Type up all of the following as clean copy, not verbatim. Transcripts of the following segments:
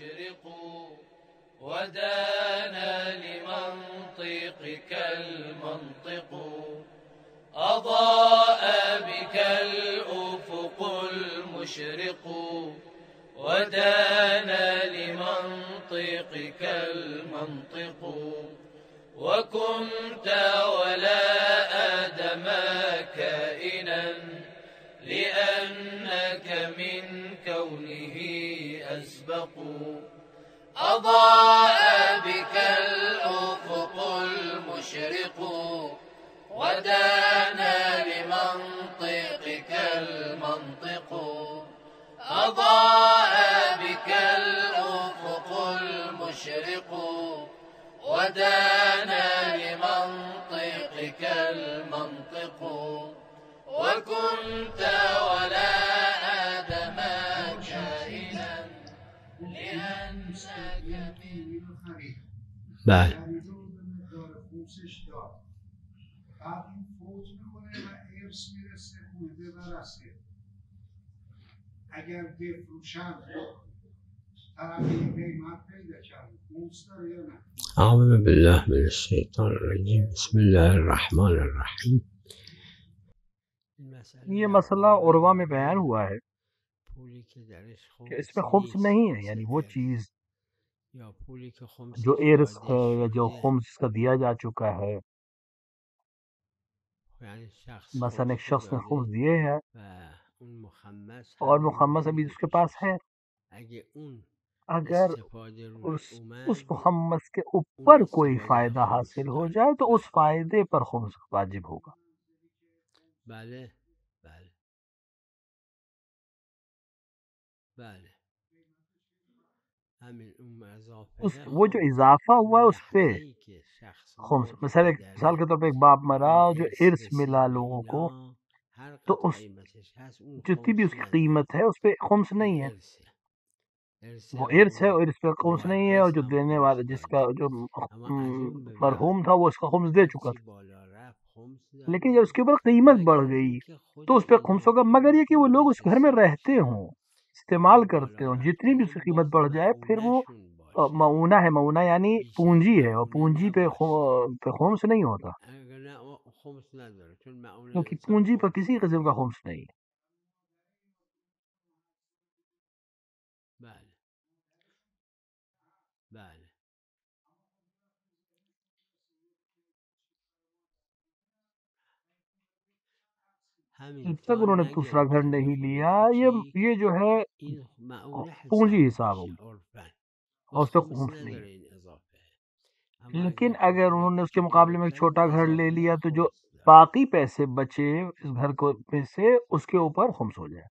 مشرق ودانا لمنطقك المنطق أضاء بك الأفق المشرق ودانا لمنطقك المنطق وكنت ولا آدم كائنا لأنك من كونه أسبق أضاء بك الأفق المشرق ودانا لمنطقك المنطق أضاء بك الأفق المشرق ودانا لمنطقك المنطق وكنت ولا آدم كائنا لأنك من بله بعد این فوت میکنه و ارث میرسه خورده و رسه. اگر بفروشن طرفی قیمت پیدا کرده خمس داره یا نه؟ أعوذ بالله من الشيطان الرجيم بسم الله الرحمن الرحیم. یہ مسئلہ عروہ میں بیان ہوا ہے کہ اس میں خمس نہیں ہے، یعنی وہ چیز جو ارث ہے یا جو خمس کا دیا جا چکا ہے، مثلا ایک شخص نے خمس دیے ہے اور مخمس ابھی اس کے پاس ہے، اگر اس مخمس کے اوپر کوئی فائدہ حاصل ہو جائے تو اس فائدے پر خمس واجب ہوگا۔ بله بله بله همین اون اضافه وہ جو اضافہ ہوا ہے اس پہ خمس، مثلا ایک مثال کے طور پہ ایک باپ مرا جو ارث ملا لوگوں کو، تو اس جتنی بھی اس کی قیمت ہے اس پہ خمس نہیں ہے، وہ ارث ہے اور اس پہ خمس نہیں ہے، اور جو دینے والا جس کا جو مرحوم تھا وہ اس کا خمس دے چکا تھا، لیکن جب اس کے اوپر قیمت بڑھ گئی تو اس پہ خمس ہوگا، مگر یہ کہ وہ لوگ اس گھر میں رہتے ہوں، استعمال کرتے ہوں، جتنی بھی اس کی قیمت بڑھ جائے پھر وہ معونہ ہے، معونہ یعنی پونجی ہے، اور پونجی پہ خمس نہیں ہوتا، کیونکہ پونجی پر کسی قسم کا خمس نہیں ہے۔ بله بله جب تک انہوں نے دوسرا گھر نہیں لیا، یہ جو ہے پونجی حساب ہوگی اور اس پہ خمس نہیں ہے، لیکن اگر انہوں نے اس کے مقابلے میں ایک چھوٹا گھر لے لیا تو جو باقی پیسے بچے اس گھر کو میں سے اس کے اوپر خمس ہو جائے۔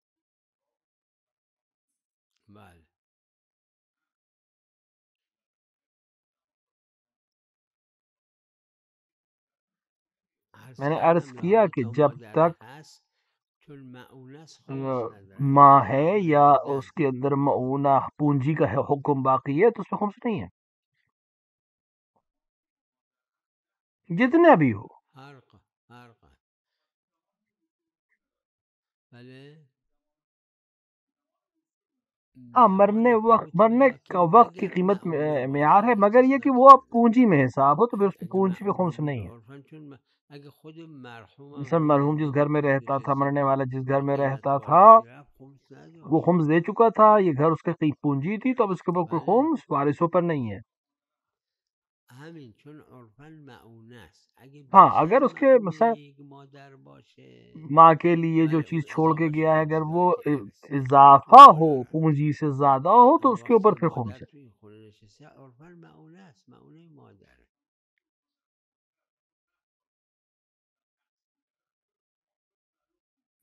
بله میں نے عرض کیا کہ جب تک ماں ہے یا اس کے اندر معونہ پونجی کا حکم باقی ہے تو اس پہ خمس نہیں ہے، جتنا بھی ہو۔ حرقه بله ہاں، مرنے کا وقت کی قیمت معیار ہے، مگر یہ کہ وہ اب پونجی میں حساب ہو تو پھر اس پہ پونجی پہ خمس نہیں ہے۔ عرفاً چون اگه خود مرحوم مثلا مرحوم جس گھر میں رہتا تھا، مرنے والا جس گھر میں رہتا تھا وہ وہ خمس دے چکا تھا، یہ گھر اس کی پونجی تھی، تو اب اس کے اوپر کوئی خمس وارثوں پر نہیں ہے۔ همین چون عرفاً معونه است اگه ہاں، بیشتر اگر اس کے مثلا معونه یک مادر باشه ماں کے لیے جو چیز چھوڑ کے گیا ہے اگر وہ اضافہ ہو، پونجی سے زیادہ ہو تو اس کے اوپر پھر خمس ہے۔ تو این خونه نشسته عرفاً معونه است، معونه مادره.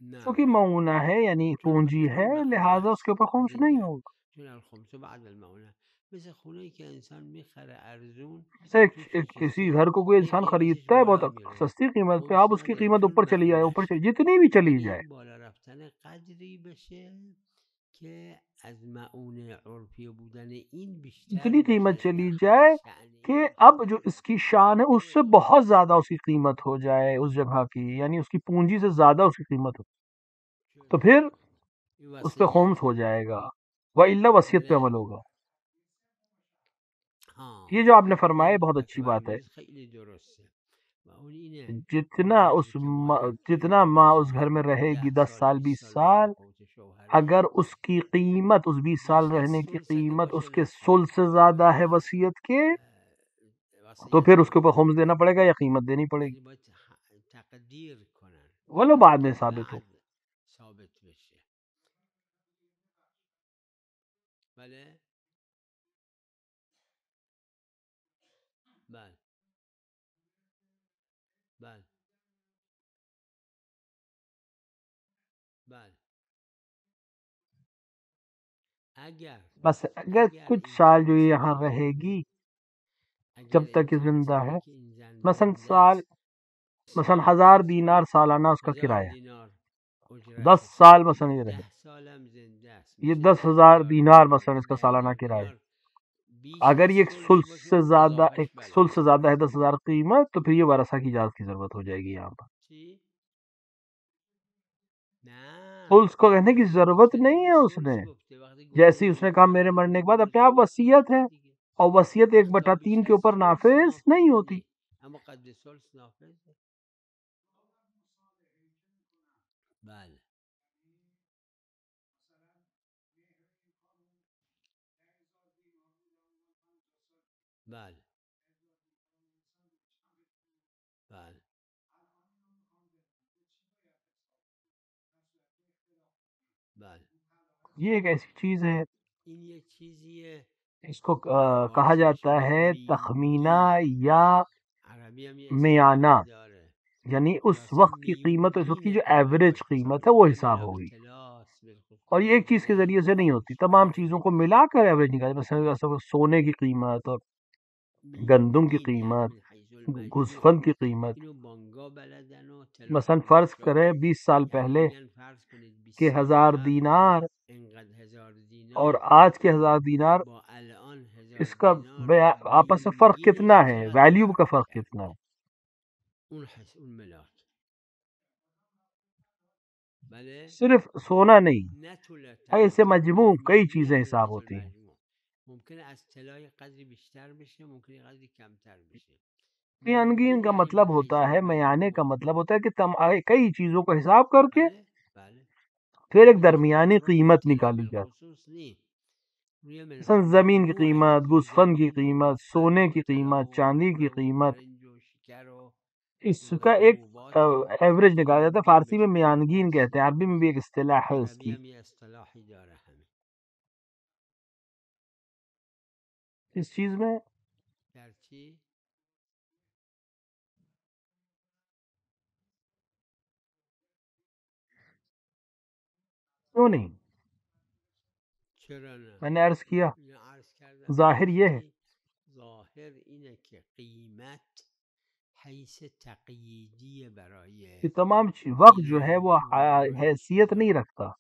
نه چونکہ معونہ ہے یعنی پونجی ہے، لہذا اس کے اوپر خمس نہیں ہوگا۔ چون الخمس بعد المعونه مثل خونه‌ای که انسان میخره ارزون جیسے کسی گھر کو کوئی انسان خریدتا ہے بہت سستی قیمت پہ، اب اس کی قیمت اوپر چلی جائے، اوپر چلی جتنی بھی چلی جائے، بالا رفتن قدری بشه که از معونه عرفی بودن این بیشتر اتنی قیمت بشه چلی در جائے شأن کہ اب جو اس کی شان ہے اس سے بہت زیادہ اس کی قیمت ہو جائے اس جگہ کی، یعنی اس کی پونجی سے زیادہ اس کی قیمت ہو، تو پھر اس پہ خمس ہو جائے گا، وَإِلَّا وصیت پہ عمل ہوگا۔ یہ جو آپ نے فرمایا بہت اچھی بات ہے. جتنا ماں اس گھر میں رہے گی 10 سال 20 سال، اگر اس کی قیمت، اس 20 سال رہنے کی قیمت اس کے ثلث سے زیادہ ہے وصیت کے، تو پھر اس کے اوپر خمس دینا پڑے گا یا قیمت دینی پڑے گی، ولو بعد میں ثابت ہو. بس اگر کچھ سال جو یہ یہاں رہے گی جب تک یہ زندہ ہے، مثلا 1000 دینار سالانہ اس کا کرایہ، 10 سال مثلا یہ رہے، یہ 10,000 دینار مثلا اس کا سالانہ کرایہ. اگر یہ ایک ثلث سے زیادہ ہے 10,000 قیمت، تو پھر یہ ورثہ کی اجازت کی ضرورت ہو جائے گی. یہاں پر ثلث کو کہنے کی ضرورت نہیں ہے. اس نے جیسے ہی اس نے کہا میرے مرنے کے بعد، اپنے آپ وصیت ہے، اور وصیت 1/3 کے اوپر نافذ نہیں ہوتی. یہ ایک ایسی چیز ہے، اس کو کہا جاتا ہے تخمینہ یا میانہ، یعنی اس وقت کی قیمت، اس وقت کی جو ایوریج قیمت ہے وہ حساب ہوگی. اور یہ ایک چیز کے ذریعے سے نہیں ہوتی، تمام چیزوں کو ملا کر ایوریج نکالی. مثلا سونے کی قیمت اور گندم کی قیمت، گوسفند کی قیمت، مثلا فرض کریں 20 سال پہلے کے 1000 دینار اور آج کے 1000 دینار، اس کا آپس میں فرق کتنا ہے، ویلیو کا فرق کتنا ہے. صرف سونا نہیں، ایسے مجموع کئی چیزیں حساب ہوتی ہیں. میانگین کا مطلب ہوتا ہے، میانے کا مطلب ہوتا ہے کہ کئی چیزوں کو حساب کر کے پھر ایک درمیانی قیمت نکالی جائے. مثلا زمین کی قیمت، گوسفند کی قیمت، سونے کی قیمت، چاندی کی قیمت، اس کا ایک ایوریج نکالا جاتا ہے. فارسی میں میانگین کہتے ہیں، عربی میں بھی ایک اصطلاح ہے اس کی. اس چیز میں کیوں نہیں، میں نے عرض کیا ظاہر یہ ہے کہ تمام وقت جو ہے وہ حیثیت نہیں رکھتا.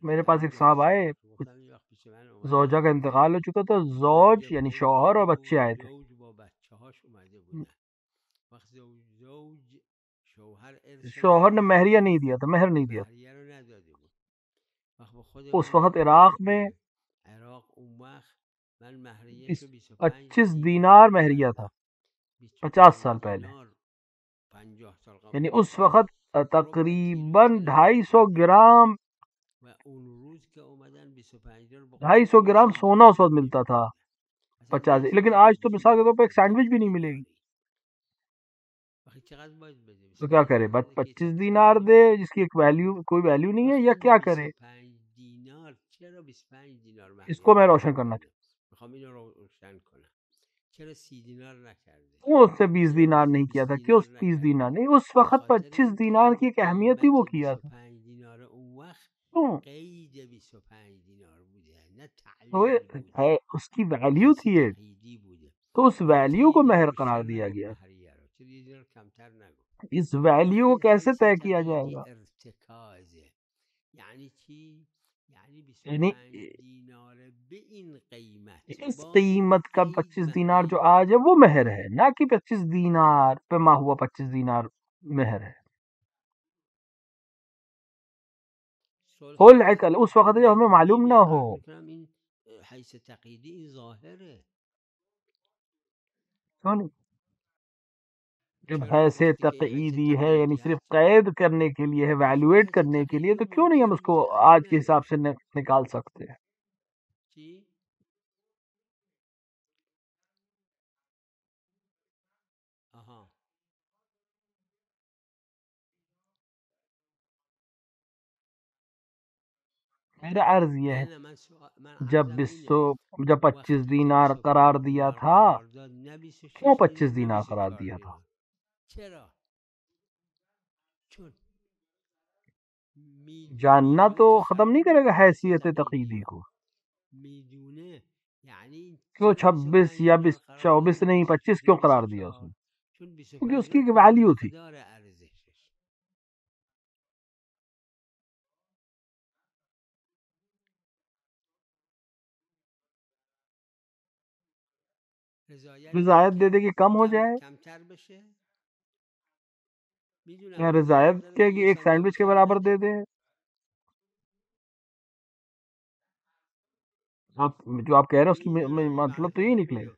میرے پاس ایک صاحب آئے، زوجہ کا انتقال ہو چکا تھا، زوج یعنی شوہر اور بچے آئے تھے. شوہر نے مہریہ نہیں دیا تھا، مہر نہیں دیا تھا. اس وقت عراق میں 25 دینار مہریہ تھا، 50 سال پہلے. یعنی اس وقت تقریباً 250 گرام 250 گرام سونا اس وقت ملتا تھا 50. لیکن آج تو مثال کے طور پہ ایک سینڈوچ بھی نہیں ملے گی. تو کیا کرے، 25 دینار دے جس کی ایک کوئی ویلیو نہیں ہے، یا کیا کرے؟ اس کو میں روشن کرنا چاہتا ہوں. اس سے 20 دینار نہیں کیا تھا، کیوں 30 دینار نہیں؟ اس وقت 25 دینار کی ایک اہمیت ہی وہ کیا تھا. اس کی ویلیو تھی ایک، تو اس ویلیو کو مہر قرار دیا گیا. اس ویلیو کو کیسے طے کیا جائے گا؟ یعنی اس قیمت کا 25 دینار جو آج ہے وہ مہر ہے، نہ کہ 25 دینار پہ ما ہوا 25 دینار مہر ہے. اس وقت جو ہمیں معلوم نہ ہو حیث تقییدی این ظاہر ہے. کیوں نہیں؟ جب حیث تقعیدی ہے یعنی صرف قید کرنے کے لیے ہے، ایویلویٹ کرنے کے لیے، تو کیوں نہیں ہم اس کو آج کے حساب سے نکال سکتے ہیں؟ میرا عرض یہ ہے جب 25 دینار قرار دیا تھا، کیوں 25 دینار قرار دیا تھا؟ جاننا تو ختم نہیں کرے گا حیثیت تقییدی کو. کیوں 26 یا 24 نہیں 25 کیوں قرار دیا اس نے؟ کیونکہ اس کی ایک ویلیو تھی. رضایت دے دے کہ کم ہو جائے، یا رضایت کے کہ ایک سینڈوچ کے برابر دے دے. جو آپ کہہ رہے ہیں اس کی مطلب تو یہی نکلے گا.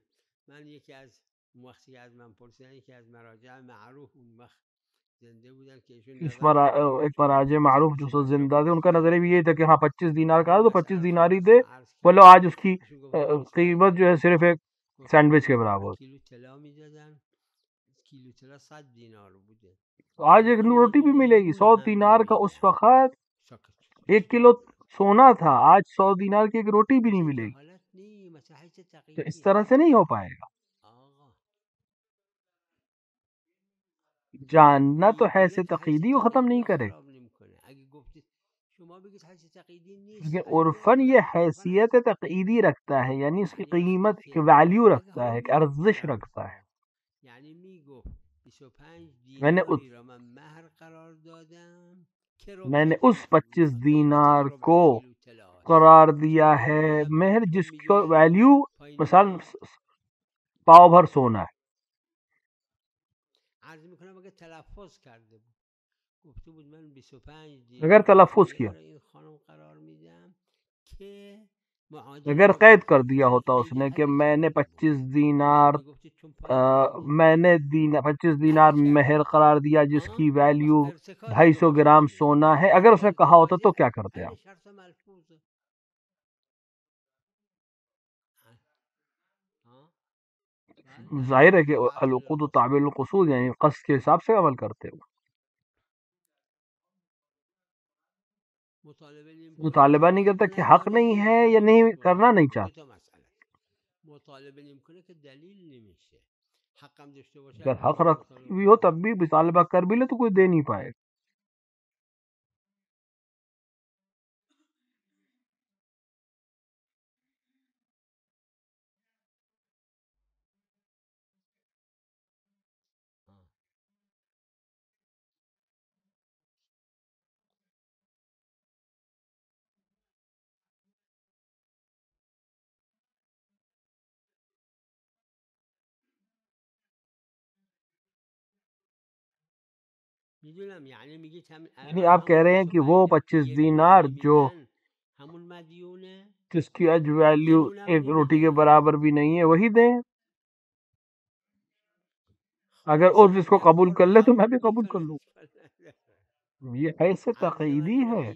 ایک مراجع معروف جو زندہ تھے، ان کا نظریہ بھی یہ تھا کہ ہاں 25 دینار کا تو 25 دینار ہی دے، بولو آج اس کی قیمت جو ہے صرف ایک سینڈوچ کے برابر. آج ایک روٹی بھی ملے گی 100 دینار کا. اس وقت 1 کلو سونا تھا، آج 100 دینار کی ایک روٹی بھی نہیں ملے گی. تو اس طرح سے نہیں ہو پائے گا. جاننا تو حیث تقییدی کو ختم نہیں کرے، لیکن عرفاً یہ حیثیت تقییدی رکھتا ہے، یعنی اس کی قیمت ایک ویلیو رکھتا ہے، ایک ارزش رکھتا ہے. میں نے اس 25 دینار کو قرار دیا ہے مہر جس کی ویلیو مثلا پاؤ بھر سونا ہے. اگر تلفظ کیا، اگر قید کر دیا ہوتا اس نے کہ میں نے 25 دینار 25 دینار مہر قرار دیا جس کی ویلیو 250 گرام سونا ہے، اگر اس نے کہا ہوتا تو کیا کرتے آپ؟ ظاہر ہے کہ العقود تابع القصود، یعنی قصد کے حساب سے عمل کرتے ہو. مطالبہ نہیں کرتا کہ حق نہیں ہے یا نہیں کرنا نہیں چاہتا. اگر حق رکھتی بھی ہو تب بھی مطالبہ کر بھی لے تو کوئی دے نہیں پائے. یعنی آپ کہہ رہے ہیں کہ وہ 25 دینار جو جس کی اج ویلیو ایک روٹی کے برابر بھی نہیں ہے وہی دیں. اگر اور اس کو قبول کر لے تو میں بھی قبول کر لوں. یہ ایسے تقییدی ہے.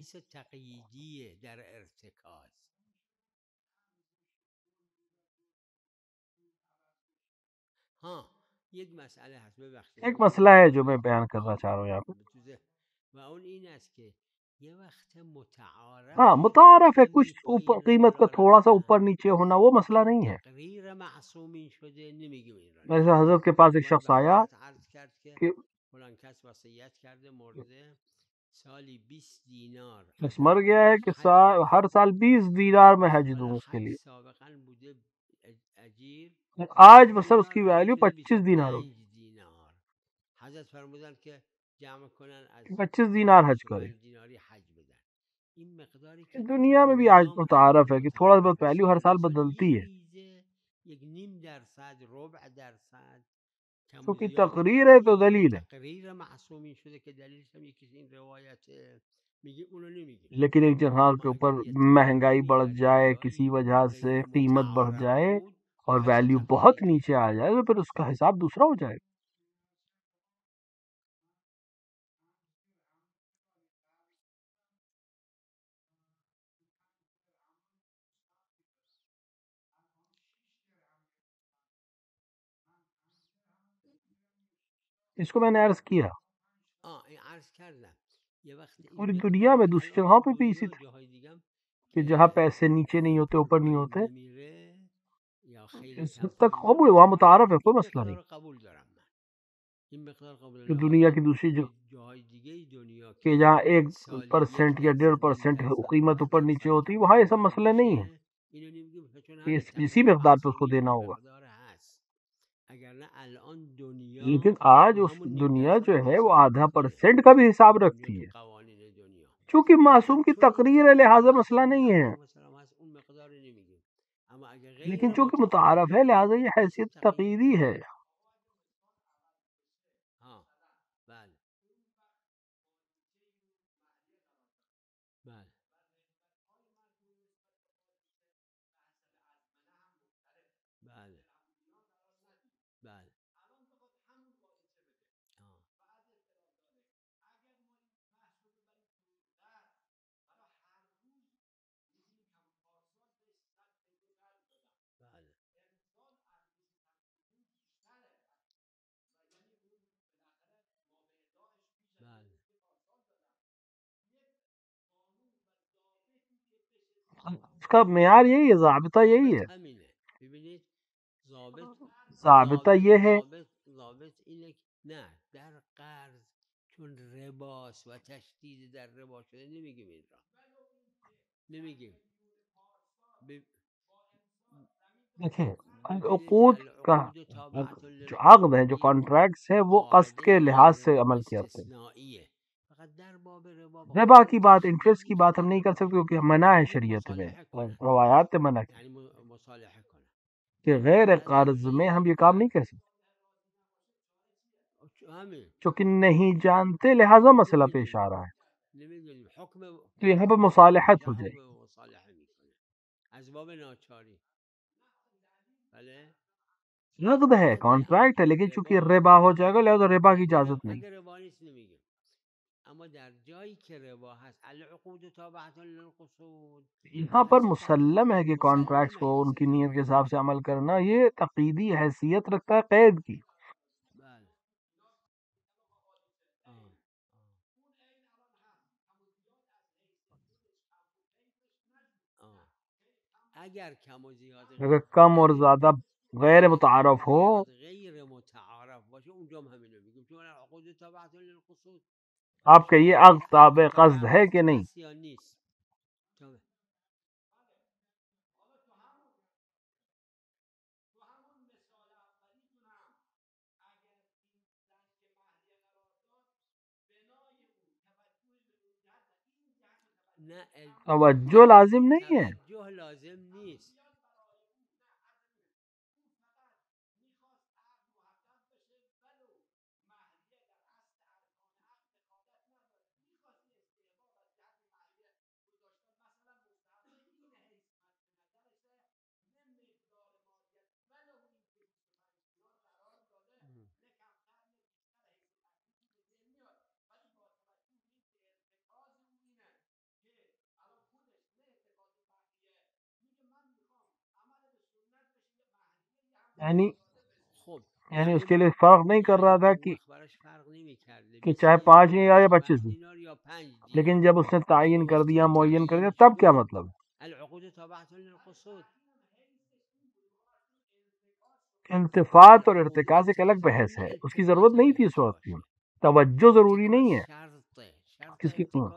ایک مسئلہ ہے جو میں بیان کرنا چاہ رہا ہوں یہاں پہ. ہاں متعارف ہے، کچھ اوپر قیمت کا تھوڑا سا اوپر نیچے ہونا وہ مسئلہ نہیں ہے. ایسے حضرت کے پاس ایک شخص آیا کہ مر گیا ہے کہ ہر سال 20 دینار میں حج دوں اس کے لیے. آج مثلا اس کی ویلیو 25 دینار ہو، 25 دینار حج کرے. دنیا میں بھی آج متعارف ہے کہ تھوڑا بہت ویلیو ہر سال بدلتی ہے. کیونکہ تقریر ہے تو دلیل ہے. لیکن ایک جگہ کے اوپر مہنگائی بڑھ جائے، کسی وجہ سے قیمت بڑھ جائے اور ویلیو بہت نیچے آ جائے تو پھر اس کا حساب دوسرا ہو جائے گا۔ اس کو میں نے عرض کیا پوری دنیا میں دوسری جگہوں پہ بھی اسی طرح کہ جہاں پیسے نیچے نہیں ہوتے اوپر نہیں ہوتے، اس حد تک قبول وہاں متعارف ہے، کوئی مسئلہ نہیں۔ کہ دنیا کی دوسری جگہ کہ جہاں 1% یا 1.5% قیمت اوپر نیچے ہوتی، وہاں یہ سب مسئلہ نہیں ہے کہ اسی مقدار پہ اس کو دینا ہوگا۔ لیکن آج اس دنیا جو ہے وہ 0.5% کا بھی حساب رکھتی ہے، چونکہ معصوم کی تقریر ہے لہٰذا مسئلہ نہیں ہے، لیکن چونکہ متعارف ہے لہٰذا یہ حیثیت تقریری ہے۔ اس کا معیار یہی ہے، ضابطہ یہی ہے، ضابطہ یہ ہے۔ دیکھیں عقود کا جو عقد ہے، جو کانٹریکٹس ہیں، وہ قسط کے لحاظ سے عمل کیا جاتے ہیں۔ ربا کی بات، انٹرسٹ کی بات ہم نہیں کر سکتے کیونکہ منع ہے شریعت میں، روایات نے منع کی کہ غیر قرض میں ہم یہ کام نہیں کر سکتے، چونکہ نہیں جانتے لہذا مسئلہ پیش آ رہا ہے، تو یہاں پر مصالحت ہو جائے۔ عقد ہے، کانٹریکٹ ہے، لیکن چونکہ ربا ہو جائے گا لہذا ربا کی اجازت نہیں۔ یہاں پر مسلم ہے کہ کانٹریکٹس کو ان کی نیت کے حساب سے عمل کرنا یہ تقییدی حیثیت رکھتا ہے قید کی۔ اگر کم اور زیادہ غیر متعارف ہو، آپ کہیے عقد تابع قصد ہے کہ نہیں؟ توجہ لازم نہیں ہے، یعنی اس کے لیے فرق نہیں کر رہا تھا کہ چاہے 5 دن یا 25 دن، لیکن جب اس نے تعین کر دیا، معین کر دیا، تب کیا مطلب ہے؟ التفات اور ارتکاز ایک الگ بحث ہے، اس کی ضرورت نہیں تھی اس وقت کی، توجہ ضروری نہیں ہے کس کی قیمت،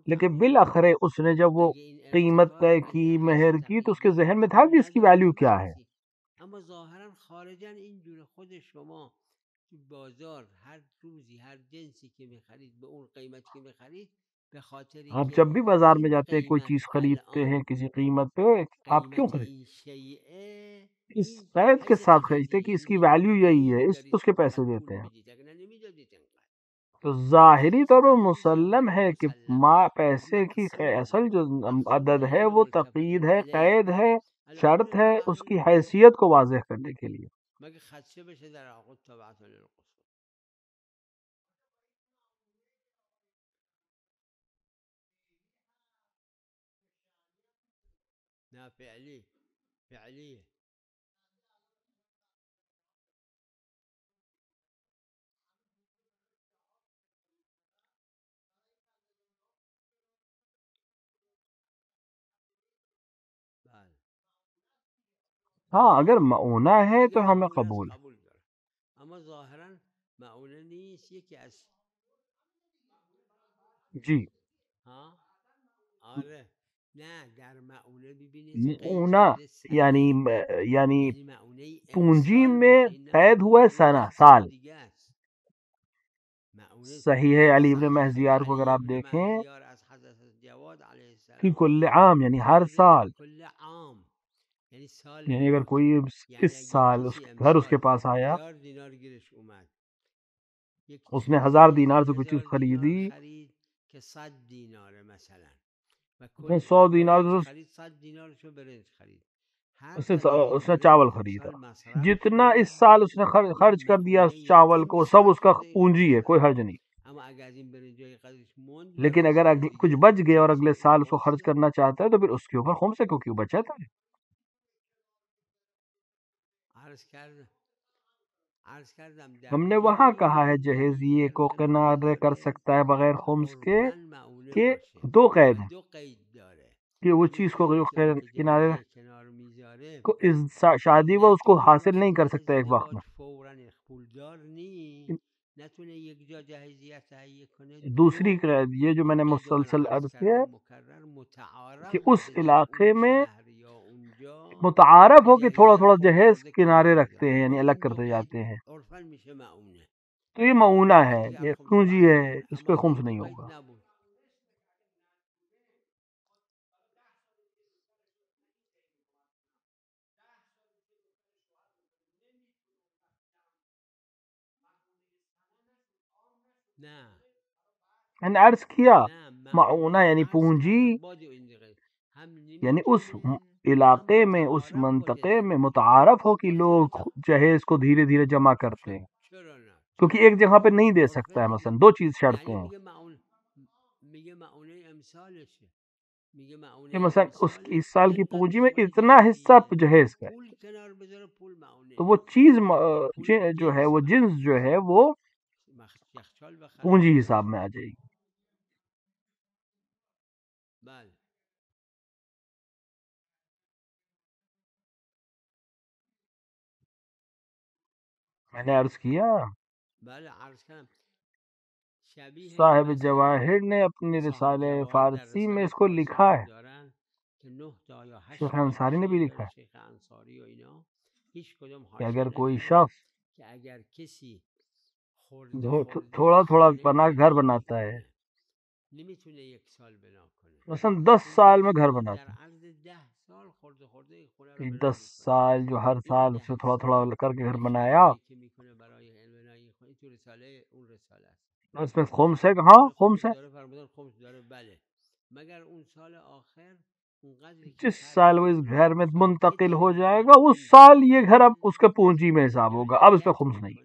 لیکن بالآخر اس نے جب وہ قیمت طے کی، مہر کی، تو اس کے ذہن میں تھا کہ اس کی ویلیو کیا ہے۔ اما ظاهرا خارجا اینجوری خود شما بازار هر روزی هر جنسی که میخرید به اون قیمت که میخرید به خاطر آپ جب بھی بازار میں جاتے ہیں کوئی چیز خریدتے ہیں کسی قیمت پہ، آپ کیوں خرید اس قید کے ساتھ خریدتے کہ اس کی ویلیو یہی ہے، اس کے پیسے دیتے ہیں۔ تو ظاہری طور پر مسلم ہے کہ پیسے کی اصل جو عدد ہے وہ تقید ہے، قید ہے، شرط ہے اس کی حیثیت کو واضح کرنے کے لیے. مگه خدشه بشه در عقد تابعت للقصور. نه فعلیه. ہاں اگر معونہ ہے تو ہمیں قبول ہے. داره. اما ظاهرا معونه نیست، یکی از جی ها آره نه در معونه ببینید معونہ یعنی پونجی میں قید ہوا ہے سنہ، سال. صحیح ہے علی ابن مہزیار کو اگر آپ دیکھیں کہ کل عام یعنی ہر سال، یعنی اگر کوئی اس سال گھر اس کے پاس آیا، اس نے 1000 دینار سے کوئی چیز خریدی، اس نے 100 دینار اس نے چاول خریدا، جتنا اس سال اس نے خرچ کر دیا اس چاول کو سب اس کا پونجی ہے، کوئی حرج نہیں. لیکن اگر کچھ بچ گیا اور اگلے سال اس کو خرچ کرنا چاہتا ہے تو پھر اس کے اوپر خمس ہے، کیونکہ وہ بچت ہے. ہم نے وہاں کہا ہے جہیزیے کو کنارے کر سکتا ہے بغیر خمس کے کہ دو قید ہیں کہ وہ چیز کو کنارے کو شادی وہ اس کو حاصل نہیں کر سکتا ایک وقت میں. دوسری قید یہ جو میں نے مسلسل عرض کیا کہ اس علاقے میں متعارف ہو کہ تھوڑا تھوڑا جہیز کنارے رکھتے ہیں، یعنی الگ کرتے جاتے ہیں، تو یہ معونہ ہے، یہ پونجی ہے، اس پہ خمس نہیں ہوگا. میں نے عرض کیا معونہ یعنی پونجی، یعنی اس علاقے میں اس منطقے میں متعارف ہو کہ لوگ جہیز کو دھیرے دھیرے جمع کرتے ہیں، کیونکہ ایک جگہ پہ نہیں دے سکتا ہے. مثلا دو چیز شرطیں ہیں کہ مثلا اس سال کی پونجی میں اتنا حصہ جہیز کا ہے، تو وہ چیز جو ہے وہ جنس جو ہے وہ پونجی حساب میں آ جائے گی. میں نے عرض کیا صاحب جواہر نے اپنی رسالہ فارسی میں اس کو لکھا ہے، شیخ انصاری نے بھی لکھا ہے کہ اگر کوئی شخص تھوڑا تھوڑا گھر بناتا ہے، مثلا 10 سال میں گھر بناتا ہے، 10 سال جو ہر سال اس سے تھوڑا تھوڑا کر کے گھر بنایا، اس میں خمس ہے. ہاں خمس ہے. جس سال وہ اس گھر میں منتقل ہو جائے گا اس سال یہ گھر اب اس کے پونجی میں حساب ہوگا، اب اس پہ خمس نہیں.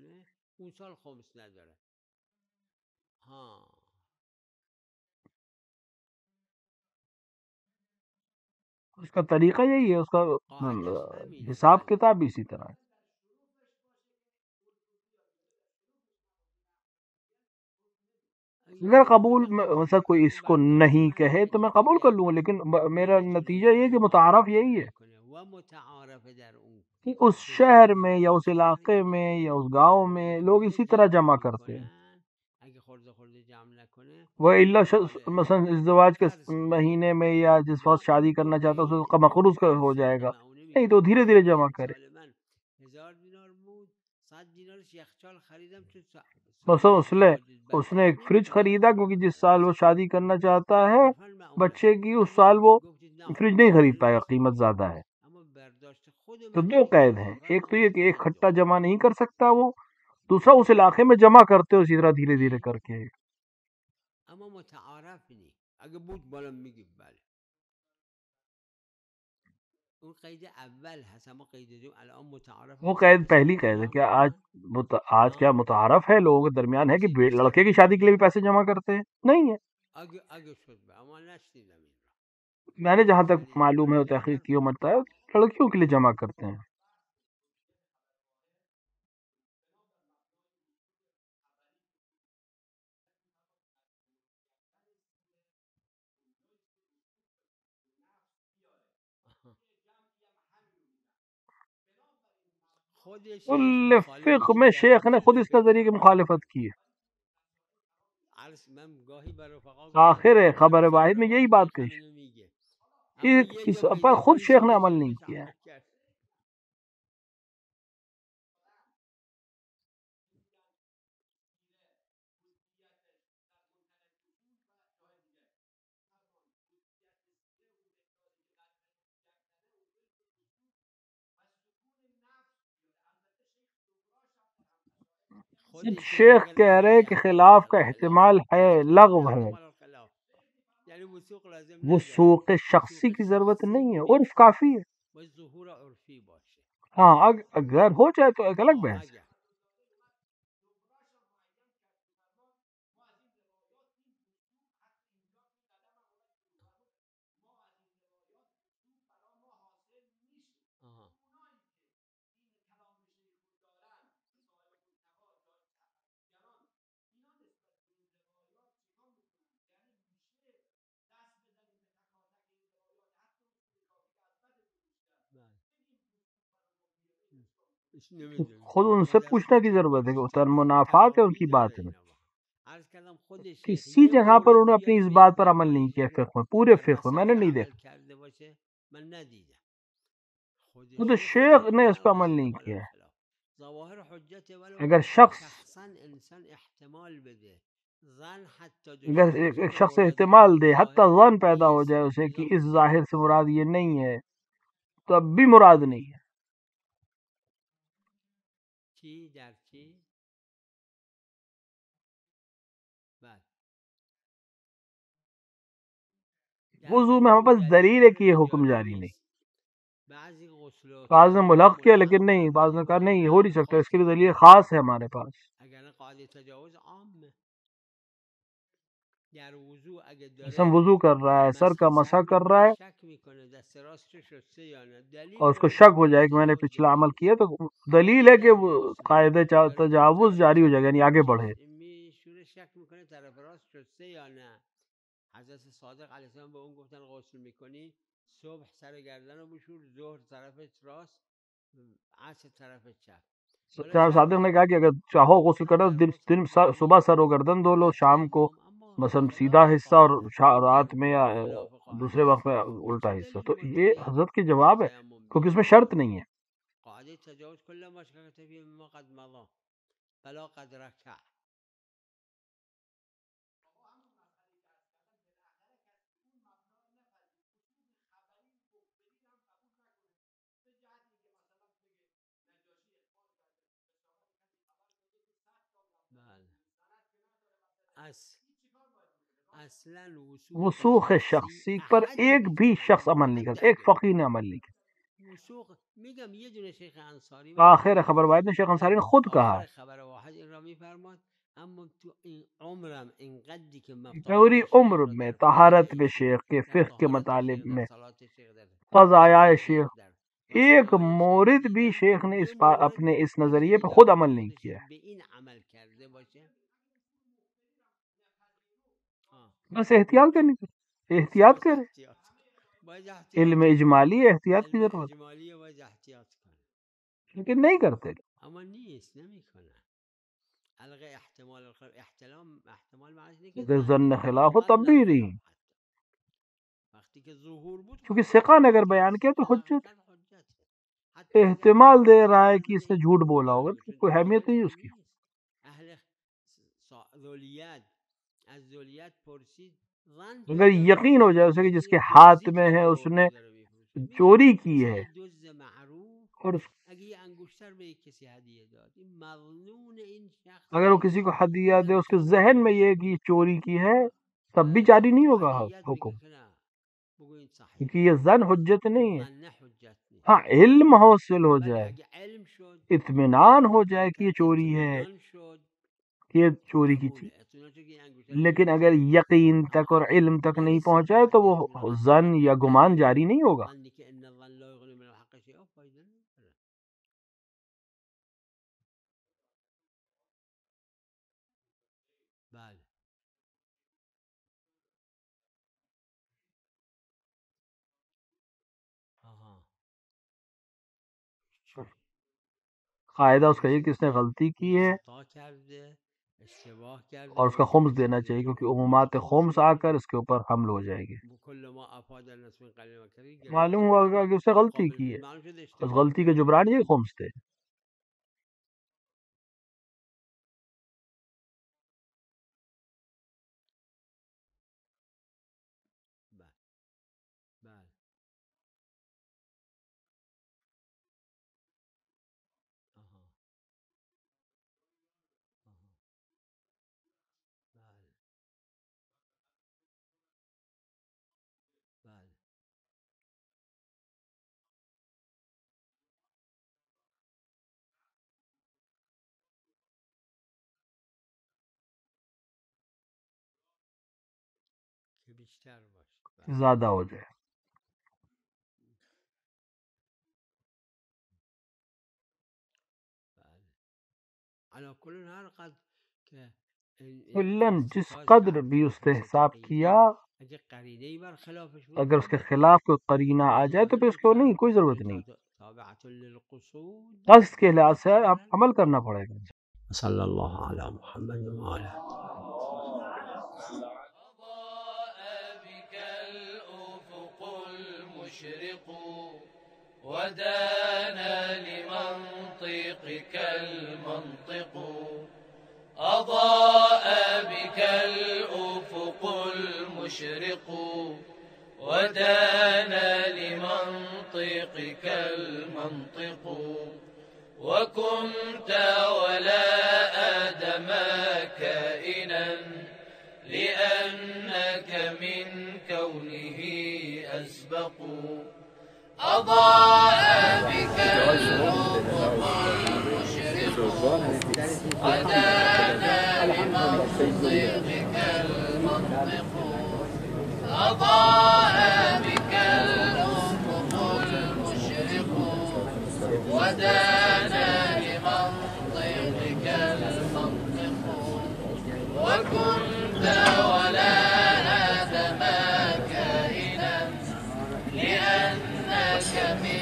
اس کا طریقہ یہی ہے، اس کا حساب کتاب بھی اسی طرح ہے. اگر قبول مثلا کوئی اس کو نہیں کہے تو میں قبول کر لوں گا، لیکن میرا نتیجہ یہ کہ متعارف یہی ہے کہ اس شہر میں یا اس علاقے میں یا اس گاؤں میں لوگ اسی طرح جمع کرتے ہیں. وہ اللہ مثلا ازدواج کے مہینے میں یا جس وقت شادی کرنا چاہتا ہے اس کا مخروض ہو جائے گا، نہیں تو دھیرے دھیرے جمع کرے. اس نے ایک فریج خریدا کیونکہ جس سال وہ شادی کرنا چاہتا ہے بچے کی، اس سال وہ فریج نہیں خرید پائے گا، قیمت زیادہ ہے. تو دو قید ہیں، ایک تو یہ کہ ایک کھٹا جمع نہیں کر سکتا وہ، دوسرا اس علاقے میں جمع کرتے ہو اسی طرح دھیرے دھیرے کر کے. اما متعارف نہیں اگه بود بالا میگیم بله اون قید اول هست اما قید دوم الان متعارف وہ قید پہلی قید ہے. کیا آج کیا متعارف ہے لوگوں کے درمیان ہے کہ لڑکے کی شادی کے لیے بھی پیسے جمع کرتے ہیں؟ نہیں ہے. اگه شد به اما نشنیدم این را. میں نے جہاں تک معلوم ہے و تحقیق کی مرتا ہے لڑکیوں کے لیے جمع کرتے ہیں. کل فقہ میں شیخ نے خود اس نظریے کی مخالفت کی ہے. آخر خبر واحد میں یہی بات کہی اس پر خود شیخ نے عمل نہیں کیا ہے. شیخ کہہ رہے کہ خلاف کا احتمال ہے، لغو ہے، وثوق شخصی کی ضرورت نہیں ہے، عرف کافی ہے. ہاں اگر ہو جائے تو ایک الگ بحث ہے. خود ان سے پوچھنے کی ضرورت ہے کہ منافات ہے ان کی بات میں. کسی جگہ پر انہوں نے اپنی اس بات پر عمل نہیں کیا فقہ میں، پورے فقہ میں نے نہیں دیکھا. خود شیخ نے اس پر عمل نہیں کیا. اگر ایک شخص احتمال دے، حتی ظن پیدا ہو جائے اسے کہ اس ظاہر سے مراد یہ نہیں ہے، تو اب بھی مراد نہیں ہے. وضو میں ہمارے پاس دلیل ہے کہ یہ حکم جاری نہیں. بعض نے ملحق کیا لیکن نہیں، بعض نے کہا نہیں ہو نہیں سکتا، اس کے لیے دلیل خاص ہے ہمارے پاس. جسم وضو کر رہا ہے، سر کا مسح کر رہا ہے اور اس کو شک ہو جائے کہ میں نے پچھلا عمل کیا، تو دلیل ہے کہ وہ قاعدہ تجاوز جاری ہو جائے گا، یعنی آگے بڑھے. حضرت صادق علیہ السلام به اون گفتن غسل میکنی صبح سر گردن رو بشور، ظهر طرف راست، عصر طرف چپ. صادق نے کہا کہ اگر چاہو غسل کرو دن صبح سر و گردن دھو لو، شام کو مثلا سیدھا حصہ اور رات میں یا دوسرے وقت میں الٹا حصہ. تو یہ حضرت کے جواب ہے کیونکہ اس میں شرط نہیں ہے. قاعده تجاوز کل ما شککت فيه مما قد مضى فلا قد ركع. وثوق شخصی پر ایک بھی شخص عمل نہیں کرتا، ایک فقیہ نے عمل نہیں کیا. آخر خبر واحد میں شیخ انصاری نے خود کہا پوری عمر میں طہارت میں شیخ کے فقہ کے مطالب میں قضایا شیخ ایک مورد بھی شیخ نے اپنے اس نظریے پہ خود عمل نہیں کیا. بس احتیاط کرنی چاہیے، احتیاط کرے. علم اجمالی احتیاط کی ضرورت لیکن نہیں کرتے. اگر ظن خلاف ہو تب بھی نہیں، کیونکہ ثقہ نے اگر بیان کیا تو حجت. احتمال دے رہا ہے کہ اس نے جھوٹ بولا ہوگا، کوئی اہمیت نہیں اس کی. اگر یقین ہو جائے اسے کہ جس کے ہاتھ میں ہے اس نے چوری کی ہے اور اگر وہ کسی کو ہدیہ دے اس کے ذہن میں یہ کہ یہ چوری کی ہے تب بھی جاری نہیں ہوگا حکم، کیونکہ یہ ظن حجت نہیں ہے. ہاں علم حاصل ہو جائے، اطمینان ہو جائے کہ یہ چوری ہے، کہ یہ چوری کی چیز، لیکن اگر یقین تک اور علم تک نہیں پہنچائے تو وہ ظن یا گمان جاری نہیں ہوگا. قاعدہ اس کا یہ کہ اس نے غلطی کی ہے اور اس کا خمس دینا چاہیے، کیونکہ عمومات خمس آ کر اس کے اوپر حمل ہو جائے گی. معلوم ہوا کہ اس نے غلطی کی ہے، اس غلطی کے جبران یہ خمس تھے. زیادہ ہو جائے. جس قدر بھی اس نے حساب کیا، اگر اس کے خلاف کوئی قرینہ آ جائے تو پھر اس کو نہیں، کوئی ضرورت نہیں، قصد کے لحاظ سے عمل کرنا پڑے گا. صلی اللہ علی محمد وعلی ودانا لمنطقك المنطق، أضاء بك الأفق المشرق، ودانا لمنطقك المنطق، وكنت ولا آدم كائنا لأنك من كونه أسبق، أضاء بك الأفق المشرق، ودانا لمنطقك المنطق، أضاء بك الأفق المشرق، ودانا لمنطقك المنطق، وكنت ولا آدم كائنا لأنك من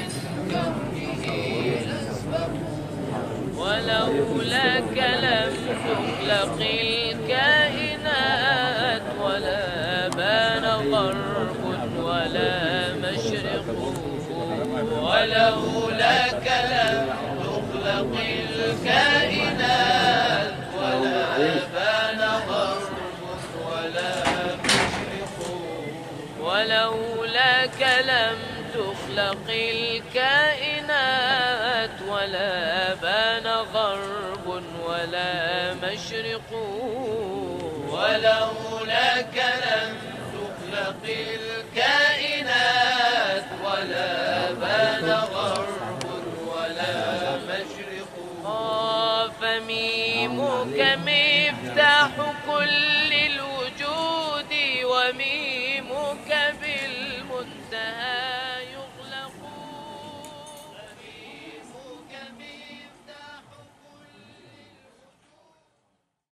كونه أسبق، ولولاك لم تخلق الكائنات ولا بان غرب ولا مشرق، ولولاك لم تخلق الكائنات ولا بان غرب ولا مشرق، ولولاك لم تخلق الكائنات ولا بان غرب ولا مشرق، ولولاك لم تخلق الكائنات